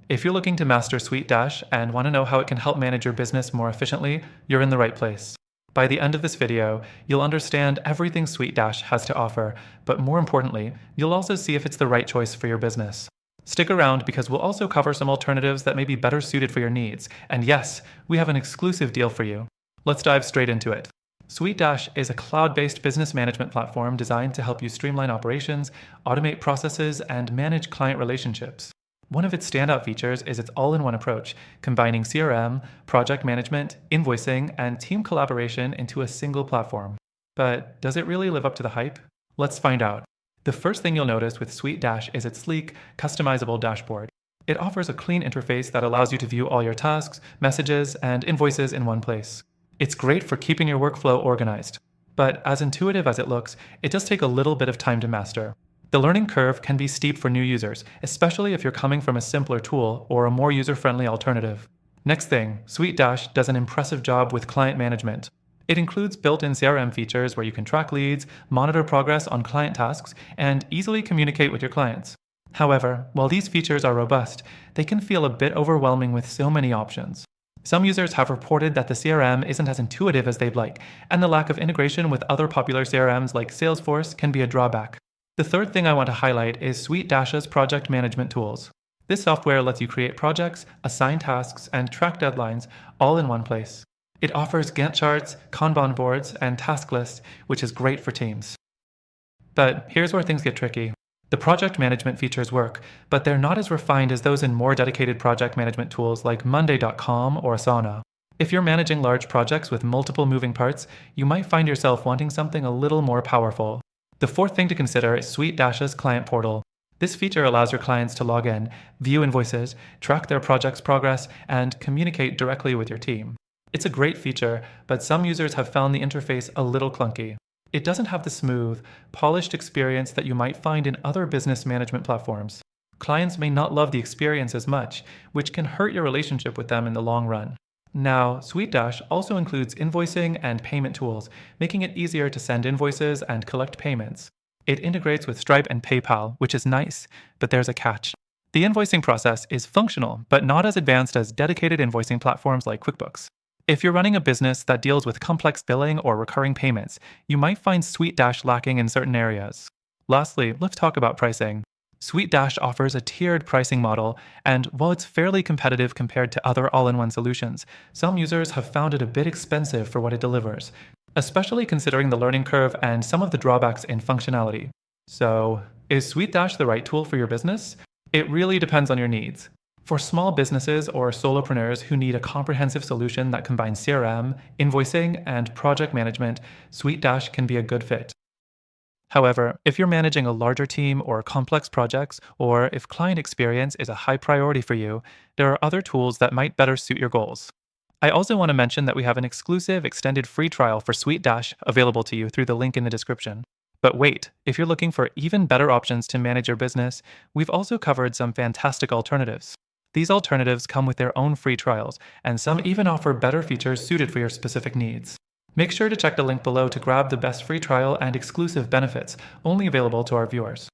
If you're looking to master SuiteDash and want to know how it can help manage your business more efficiently, you're in the right place. By the end of this video, you'll understand everything SuiteDash has to offer, but more importantly, you'll also see if it's the right choice for your business. Stick around because we'll also cover some alternatives that may be better suited for your needs. And yes, we have an exclusive deal for you. Let's dive straight into it. SuiteDash is a cloud-based business management platform designed to help you streamline operations, automate processes, and manage client relationships. One of its standout features is its all-in-one approach, combining CRM, project management, invoicing, and team collaboration into a single platform. But does it really live up to the hype? Let's find out. The first thing you'll notice with SuiteDash is its sleek, customizable dashboard. It offers a clean interface that allows you to view all your tasks, messages, and invoices in one place. It's great for keeping your workflow organized. But as intuitive as it looks, it does take a little bit of time to master. The learning curve can be steep for new users, especially if you're coming from a simpler tool or a more user-friendly alternative. Next thing, SuiteDash does an impressive job with client management. It includes built-in CRM features where you can track leads, monitor progress on client tasks, and easily communicate with your clients. However, while these features are robust, they can feel a bit overwhelming with so many options. Some users have reported that the CRM isn't as intuitive as they'd like, and the lack of integration with other popular CRMs like Salesforce can be a drawback. The third thing I want to highlight is SuiteDash's project management tools. This software lets you create projects, assign tasks, and track deadlines all in one place. It offers Gantt charts, Kanban boards, and task lists, which is great for teams. But here's where things get tricky. The project management features work, but they're not as refined as those in more dedicated project management tools like Monday.com or Asana. If you're managing large projects with multiple moving parts, you might find yourself wanting something a little more powerful. The fourth thing to consider is SuiteDash's client portal. This feature allows your clients to log in, view invoices, track their project's progress, and communicate directly with your team. It's a great feature, but some users have found the interface a little clunky. It doesn't have the smooth, polished experience that you might find in other business management platforms. Clients may not love the experience as much, which can hurt your relationship with them in the long run. Now, SuiteDash also includes invoicing and payment tools, making it easier to send invoices and collect payments. It integrates with Stripe and PayPal, which is nice, but there's a catch. The invoicing process is functional, but not as advanced as dedicated invoicing platforms like QuickBooks. If you're running a business that deals with complex billing or recurring payments, you might find SuiteDash lacking in certain areas. Lastly, let's talk about pricing. SuiteDash offers a tiered pricing model, and while it's fairly competitive compared to other all-in-one solutions, some users have found it a bit expensive for what it delivers, especially considering the learning curve and some of the drawbacks in functionality. So, is SuiteDash the right tool for your business? It really depends on your needs. For small businesses or solopreneurs who need a comprehensive solution that combines CRM, invoicing, and project management, SuiteDash can be a good fit. However, if you're managing a larger team or complex projects, or if client experience is a high priority for you, there are other tools that might better suit your goals. I also want to mention that we have an exclusive extended free trial for SuiteDash available to you through the link in the description. But wait, if you're looking for even better options to manage your business, we've also covered some fantastic alternatives. These alternatives come with their own free trials, and some even offer better features suited for your specific needs. Make sure to check the link below to grab the best free trial and exclusive benefits, only available to our viewers.